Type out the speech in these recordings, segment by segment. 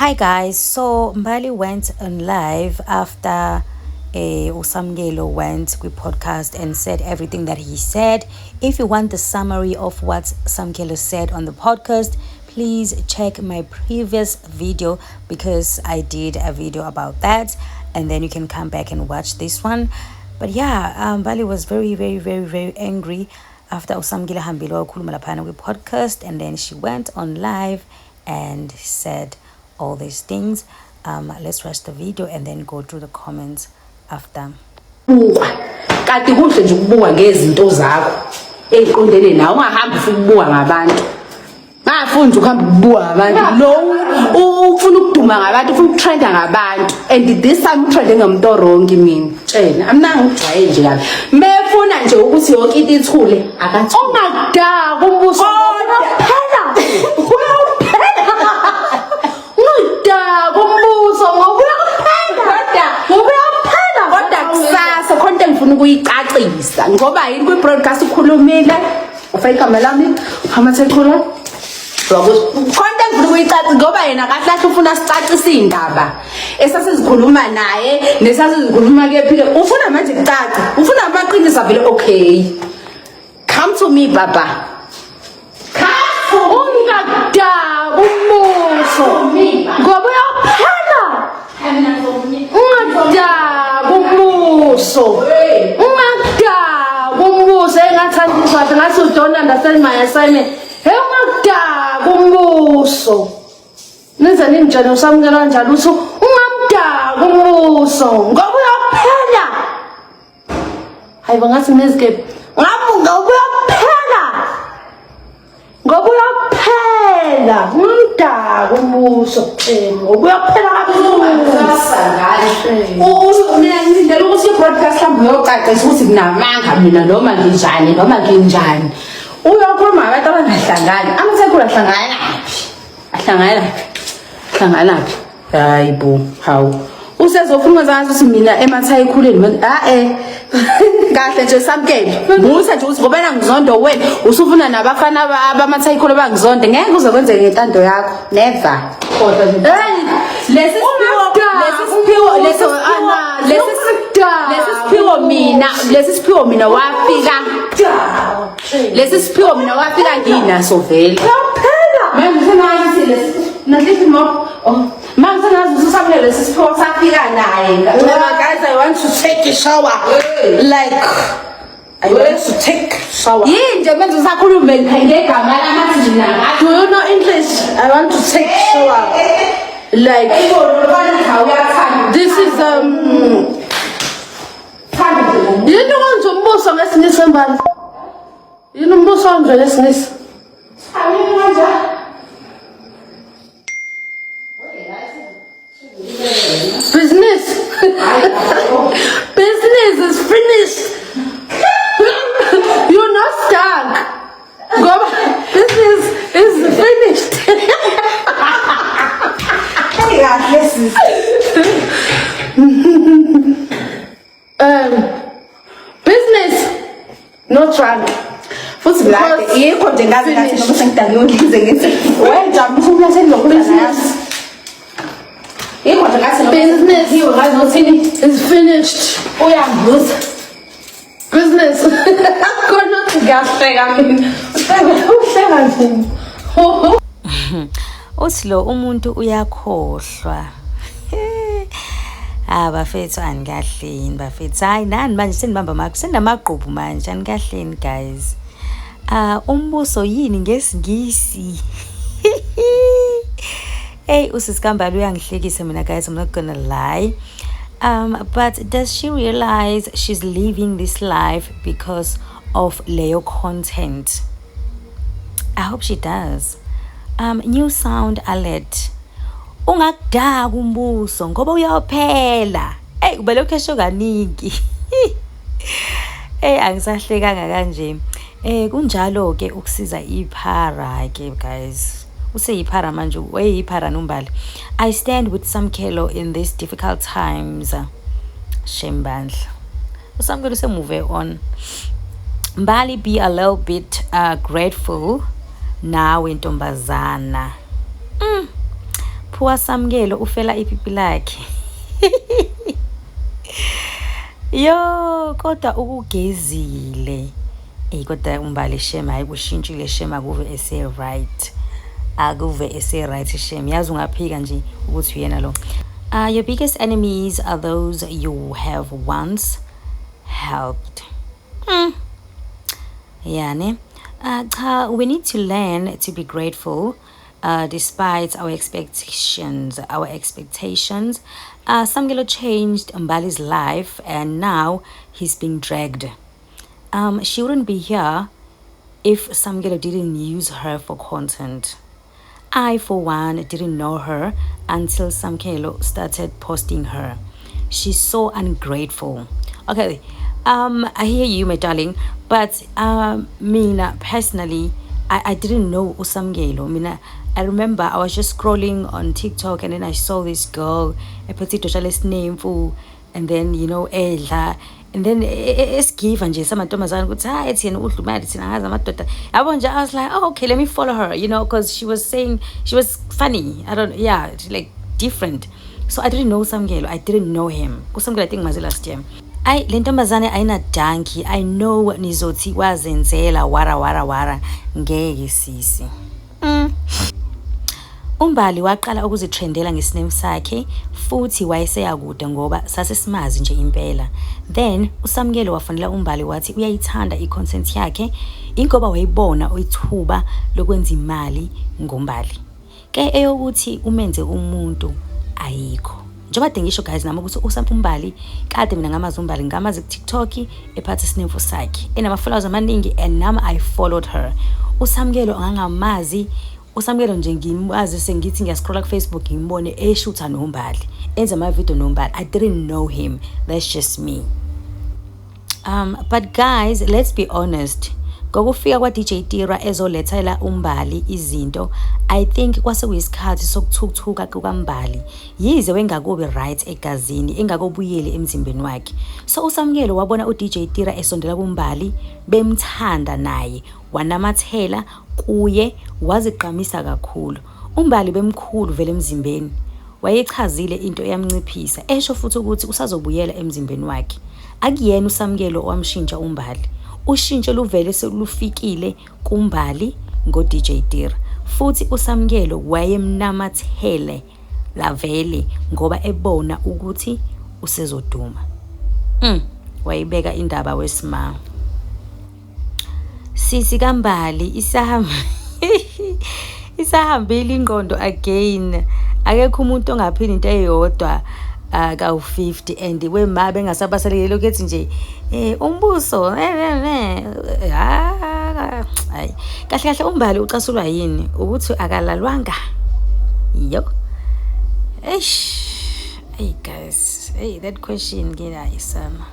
Hi guys, so Mbali went on live after Usamgelo went with podcast and said everything that he said. If you want the summary of what Samgelo said on the podcast, please check my previous video because I did a video about that, and then you can come back and watch this one. But yeah, Mbali was very angry after Usamgelo hambile wakhuluma laphana with podcast, and then she went on live and said all these things. Let's watch the video and then go through the comments after. Kanti kuhle nje ukubuka ngezinto zakho eziqondene nawe ungahambi ufuna ukubuka ngabantu. Ngafunda ukuhamba ukubuka ngabantu lo ufuna ukuduma ngabantu ufuna ukutrenda ngabantu, and this time utrende ngomuntu wrong mina tshela amnanga ujwaye nje kabi mefuna nje ukuthi yonke into ithule akathi ungakudaka umbuso phela ngifuna ukuyicacisa ngoba yini kwi broadcast ukhulumile ufake igama lami amathekhula konke ngifuna ukuyicacisa ngoba yena kahle ufuna sicacisa indaba esasizikhuluma naye nesasizikhuluma kephile ufuna manje kucaca ufuna amaqiniso vele. Okay, come to me baba, ungakudaka umbuso ngoba uyaphela ungakudaka umbuso engathandiswa ngathi you don't understand my assignment. Hey ungakudaka umbuso nenza ninjalo Usamgelo kanjalo uthi ungamdaka umbuso ngoba uyaphela. Hayi bangathi nezikepe ngamunga uyaphela ngoba uyaphela umdaka umbuso ngoba uyaphela kabuhlungu. Mina ngizindela ukuthi i-broadcast hlambe uyocacisa ukuthi kunamanga mina noma nginjani uyokhuluma ngabantu abangahlangani amathekhula ahlangana hayi bo hawu usezofuna ngathi ukuthi mina emathayikhuleni kahle nje samkele musa nje ukuthi ngoba ngizondo wena usufuna nabafana abamathayikhulu bangizonde ngeke uzokwenzeka ngentando yakho never. Lesi siphiwo mina wafika nginaso vele lesi siphiwo safika naye. Guys, I want to take a shower. Like I want to take shower. Nje manje usakhuluma ngegama lamathi mina. Do you know English? I want to take shower. Like this is yini kwenza umbuso ngesinisi Mbali? Yini umbuso wanje ngesinisi? Business is finished. You're not stuck. Go, business is finished. Hey guys, business no trunk. Futhi black yikho nje ngazi ngathi noma sengidaliwe ngize ngithi wenza ufuna sengizokubusiness. Yikho nje ngathi business hiyo ngazi nothini is finished. Uyambuza business khona kugahleka mina uhleka nzima. Uthi lo umuntu uyakhohlwa. Bafethu anikahleni bafethu. Hayi nani manje senibamba makho senamagqubu manje anikahleni guys. Umbuso yini ngesingisi? Hey usisikambali uyangihlekisa mina guys, I'm not gonna lie. But does she realize she's living this life because of Leo content? I hope she does. New sound alert. Ungakudaka umbuso ngoba uyaphela. Hey ubelokhe esho kaningi. Hey angisahlekanga kanje. Kunjalo ke ukusiza iphara ke guys. Useyiphara manje weyiphara nombali. I stand with Samkelo in these difficult times. Shembandla. Usamkelo se move on. Mbali, be a little bit grateful now intombazana. poor Samkelo ufela ipipi lakhe. Yo, kodwa ukugezile. Kodwa umbali Shem hayi kushintshile Shem akuve ese right. Akuve ese right Shem. Yazi ungaphika nje ukuthi uyena lo. Your biggest enemies are those you have once helped. Yani. We need to learn to be grateful despite our expectations. Samkelo changed Mbali's life and now he's being dragged. She wouldn't be here if Samkelo didn't use her for content. I, for one, didn't know her until Samkelo started posting her. She's so ungrateful. Okay, I hear you, my darling, but Mina, personally, I didn't know Samkelo. Mina, I remember I was just scrolling on TikTok and then I saw this girl, a petite Joshale's name, and then, Ella. And then it's given just some Thomasan would say it's in Ultimate I was like, oh, okay, let me follow her, because she was saying she was funny. Like different. So I didn't know Samkelo. I didn't know him. Samkelo I think was last year. Lentombazane ayina donkey. I know nizothi wazenzela wara ngeke sisi. Umbali waqala ukuzitrendela ngesinema sakhe futhi wayeseyakude ngoba sasesimazi nje impela. Then uSamkelo wafonela umbali wathi uyayithanda icontent yakhe ingoba wayibona oyithuba lokwenza imali ngombali. Ke eyokuthi umenze umuntu ayikho. Njengoba ngisho guys nami ukuthi umbali kade mina ngamazi umbali ngamazi ku TikTok ephatha isinema sakhe. Enama followers amaningi and nami I followed her. uSamkelo angangamazi uSamkelo nje ngimazi sengithi ngiyascrolla ku Facebook ngimbone eshutha nombali enza ama video nombali. I didn't know him. That's just me. But guys, let's be honest. Ngokufika kwa DJ Tira ezolethela umbali izinto, I think kwase kuyisikhathi sokuthukuthuka kukaMbali. Yize wengakubi right egazini, engakobuyeli emzimbeni wakhe. So uSamkelo wabona uDJ Tira esondela kuMbali, bemthanda naye, wanamathela kuye, waziqhamisa kakhulu. uMbali bemkhulu vele emzimbeni. Wayechazile into eyamnciphisa, esho futhi ukuthi usazobuyela emzimbeni wakhe. Akuyena uSamkelo owamshintsha uMbali. Ushintsho luvele solufikile kuMbali ngoDJ Tira. Futhi uSamkelo wayemnamathele lavele ngoba ebona ukuthi usezoduma. Wayibeka indaba wesimanga. Sisi kaMbali isahambile ingqondo again. Akekho umuntu ongaphila into eyodwa ka-50 and wema bengasabasalekile lokuthi nje umbuso hayi kahle uMbali ucasulwa yini ukuthi akalalwanga hey guys, that question ngiyayisama.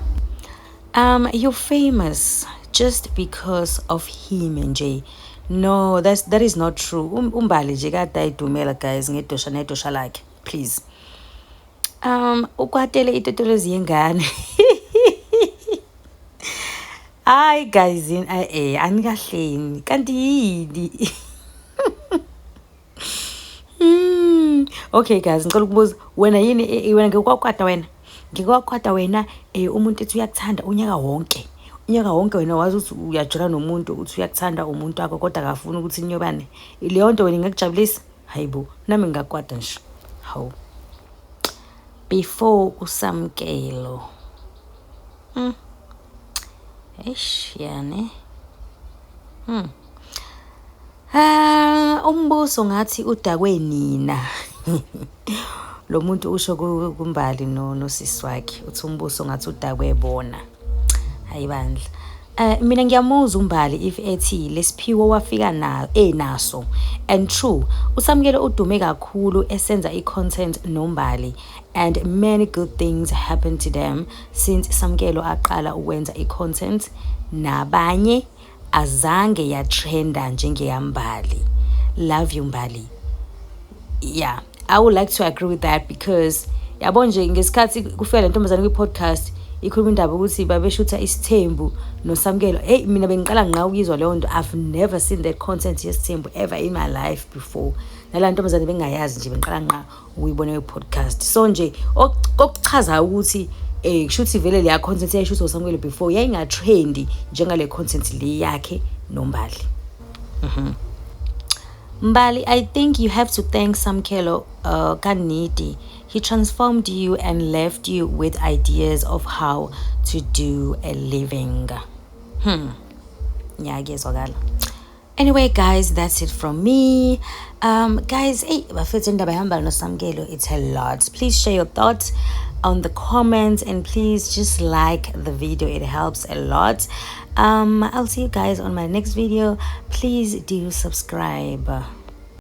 You're famous just because of him nje. No, that is not true. uMbali nje kade ayidumela guys ngedosha lakhe, please. Ukwatele itotolo ziyengane. Hi guys, anikahleni kanti yini. Okay guys, ngicela ukubuza wena yini wena ngikwakwata wena umuntu ethi uyakuthanda unyaka wonke wena wazi ukuthi uyajula nomuntu uthi uyakuthanda umuntu wakho kodwa akafuni ukuthi inyobane leyo nto wena ingakujabulisa. Hayibo nami ngingakwata nje. Hawu before uSamkelo yani umbuso ngathi udakwe nina. Lo muntu usho kuMbali nosisi wakhe uthi umbuso ngathi udakwe bona. Hayi bandla. Mina ngiyamuzwa uMbali if ethi lesiphiwo wafika naso. And true, uSamkelo udume kakhulu esenza icontent noMbali and many good things happened to them since Samkelo aqala ukwenza icontent nabanye azange yatrenda njengeyambali. Love you Mbali. Yeah, I would like to agree with that because yabo nje ngesikhathi kufika le ntombazane kwi podcast ikhuluma indaba ukuthi babeshutha isithembu noSamkelo. Hey, mina bengiqala nqa ukuyizwa leyo nto. I've never seen that content yesithembu ever in my life before. Nala ntombazane bengayazi nje, bengiqala nqa ukuyibona kwi-podcast. So nje okuchaza ukuthi kushuthi vele leya content yayishutha uSamkelo before yayingatrendi njengale content le yakhe noMbali. Mbali, I think you have to thank Samkelo Kanidi. He transformed you and left you with ideas of how to do a living. Yeah, anyway, guys, that's it from me. Guys, it's a lot. Please share your thoughts on the comments and please just like the video. It helps a lot. I'll see you guys on my next video. Please do subscribe.